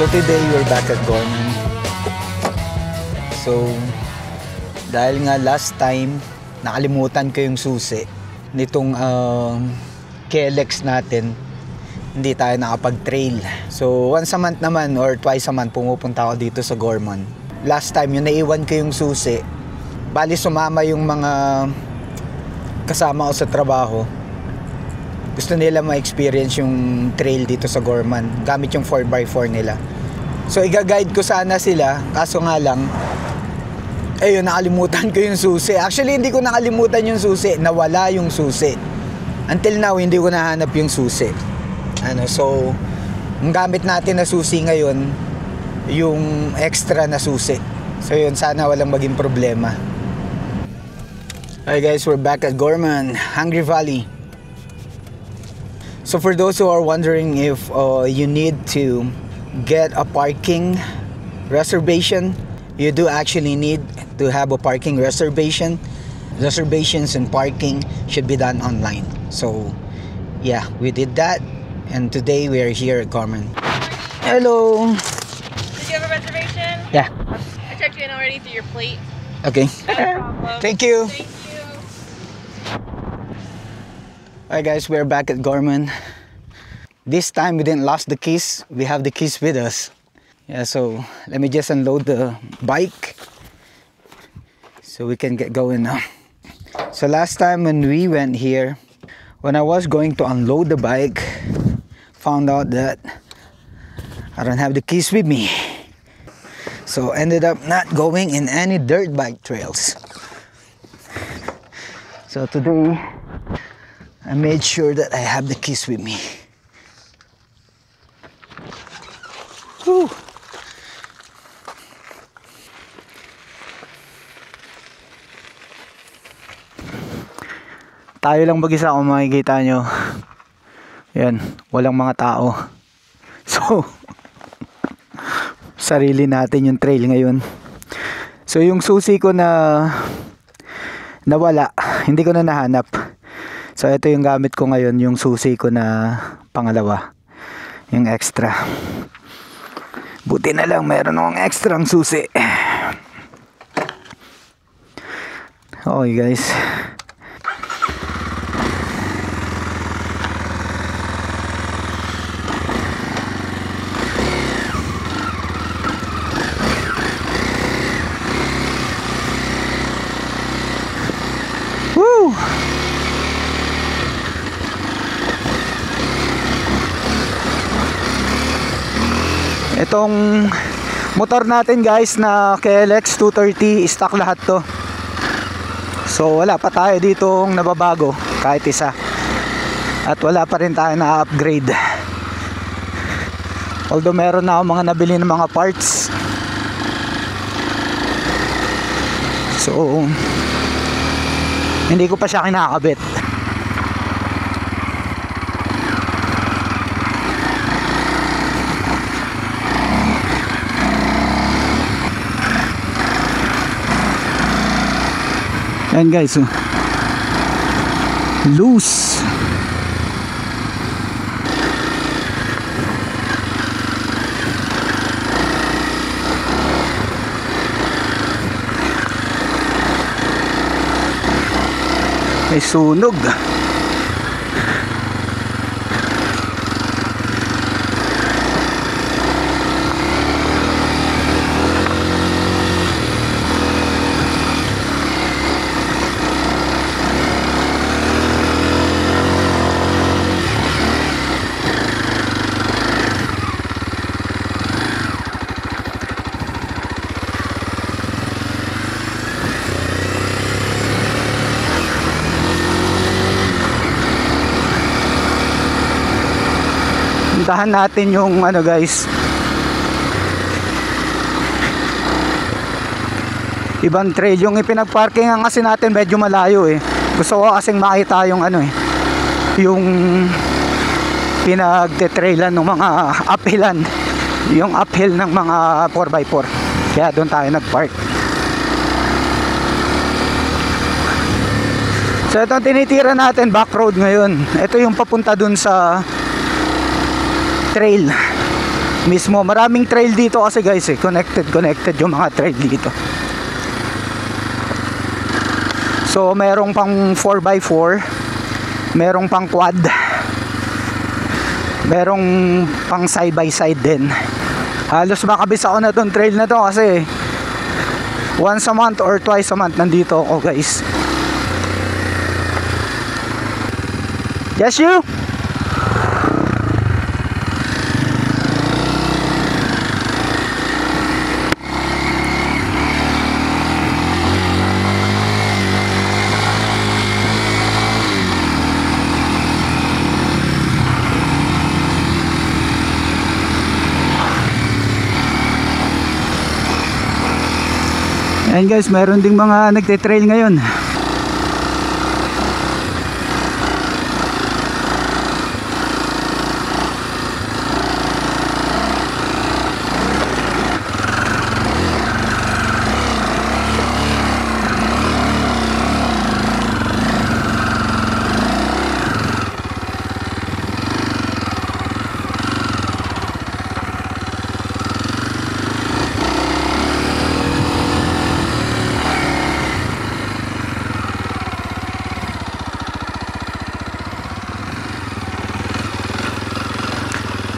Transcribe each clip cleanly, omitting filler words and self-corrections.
So today we're back at Gorman. So dahil nga last time nakalimutan ko yung susi nitong KLX natin, hindi tayo nakapag-trail. So once a month naman or twice a month pumupunta ako dito sa Gorman. Last time yung naiwan ko yung susi, bali sumama yung mga kasama ko sa trabaho. Gusto nila ma-experience yung trail dito sa Gorman gamit yung 4x4 nila. So i-guide ko sana sila, kaso nga lang ayun, nakalimutan ko yung susi. Actually hindi ko nakalimutan yung susi, nawala yung susi. Until now hindi ko nahanap yung susi. So ang gamit natin na susi ngayon yung extra na susi. So yun, sana walang maging problema. Hi guys, we're back at Gorman, Hungry Valley. So for those who are wondering if you need to get a parking reservation, you do actually need to have a parking reservation. Reservations and parking should be done online. So yeah, we did that, and today we are here at Gorman. Hello. Did you have a reservation? Yeah. I checked you in already through your plate. Okay. No problem. Thank you. Thank you. Alright guys, we're back at Gorman. This time we didn't lost the keys. We have the keys with us. Yeah, so let me just unload the bike so we can get going now. So last time when we went here, when I was going to unload the bike, found out that I don't have the keys with me. So ended up not going in any dirt bike trails. So today I made sure that I have the keys with me. Whew. Tayo lang mag-isa kung makikita nyo. Yan, walang mga tao. So, sarili natin yung trail ngayon. So, yung susi ko na nawala, hindi ko na nahanap. So ito yung gamit ko ngayon, yung susi ko na pangalawa, yung extra. Buti na lang meron akong extra ang susi. Okay guys. Woo! Itong motor natin guys na KLX 230, stock lahat to. So wala pa tayo ditong nababago kahit isa. At wala pa rin tayo na upgrade. Although meron na ako mga nabili ng mga parts. So hindi ko pa siya kinakabit. Ayan guys, loose. May sunog. Puntahan natin yung ano guys, ibang trail. Yung ipinagparkingan kasi natin medyo malayo eh. Gusto ko kasing makita yung ano eh, yung pinagtetrailan ng mga uphilan, yung uphill ng mga 4x4. Kaya doon tayo nagpark. So ito ang tinitira natin, back road ngayon. Ito yung papunta dun sa trail. mismo. Maraming trail dito kasi guys eh. Connected yung mga trail dito. So merong pang 4x4, merong pang quad, merong pang side by side din. Halos makabisa ako na tong trail na to kasi once a month or twice a month nandito ako guys. Yes you? Ayan guys, meron ding mga nagte-trail ngayon.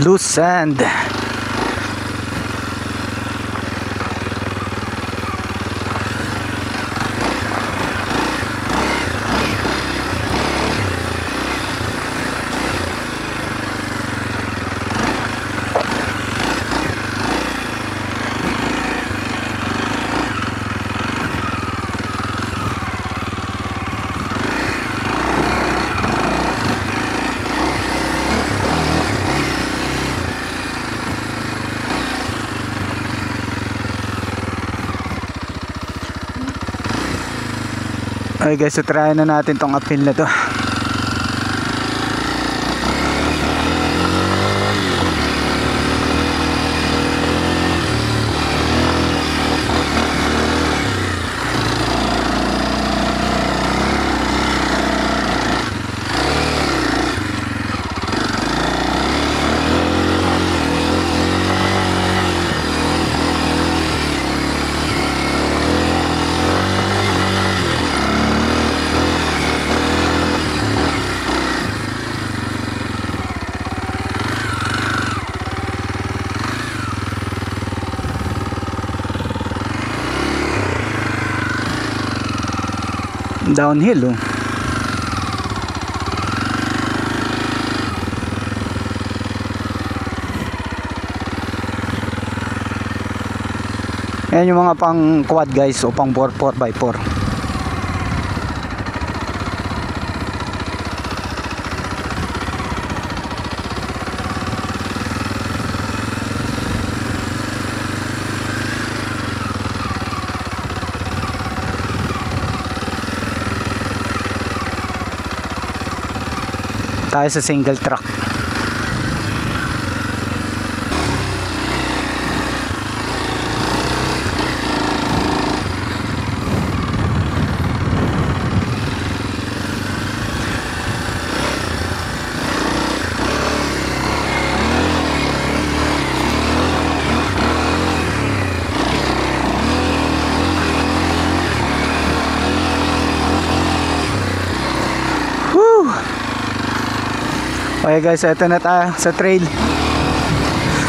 Loose sand. Okay guys, so try na natin tong uphill na to. Downhill oh. Ayan yung mga pang quad guys o pang 4x4. Tayo sa single track. Okay guys, eto na tayo sa trail.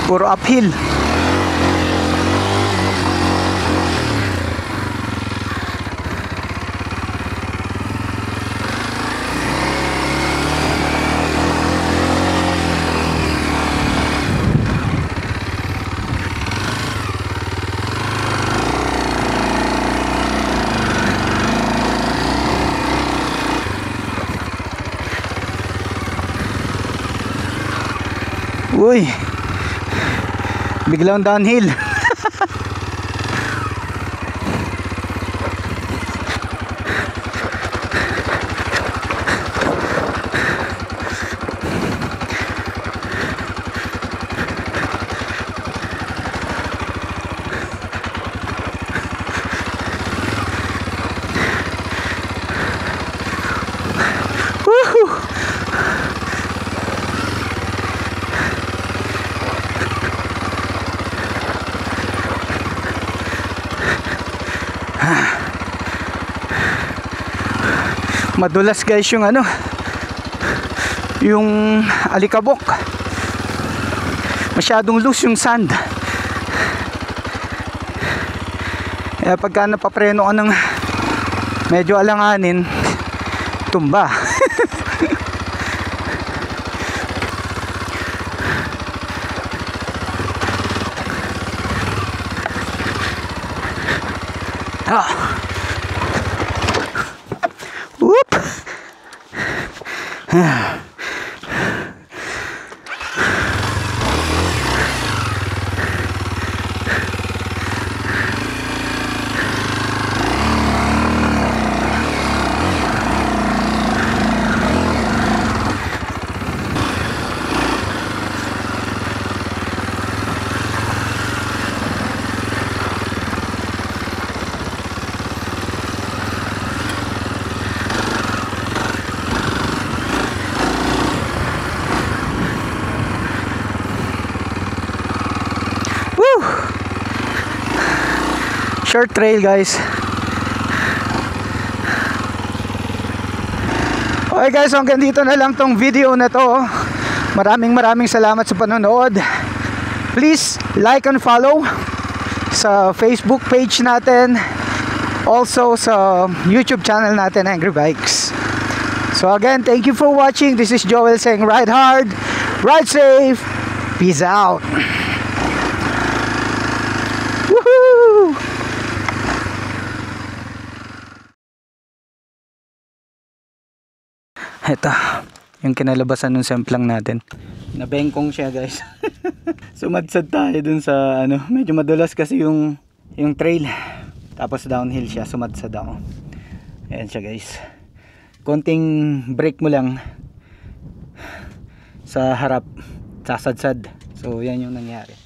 Puro uphill. Uy, biglang downhill. madulas guys yung ano, yung alikabok. Masyadong loose yung sand. Kaya pagka napapreno ka ng medyo alanganin, tumba. Whoop. Short trail guys. Okay guys, hanggang dito na lang tong video na to. Maraming salamat sa panonood. Please like and follow sa Facebook page natin, also sa YouTube channel natin, Angry Bikes. So again, thank you for watching. This is Joel saying ride hard, ride safe, peace out. Woohoo! Ito, yung kinalabasan ng semplang natin. Nabengkong siya guys. Sumadsad tayo dun sa ano, medyo madulas kasi yung trail. Tapos downhill siya, sumadsad ako. Ayan siya guys. Konting brake mo lang sa harap, sasadsad. So yan yung nangyari.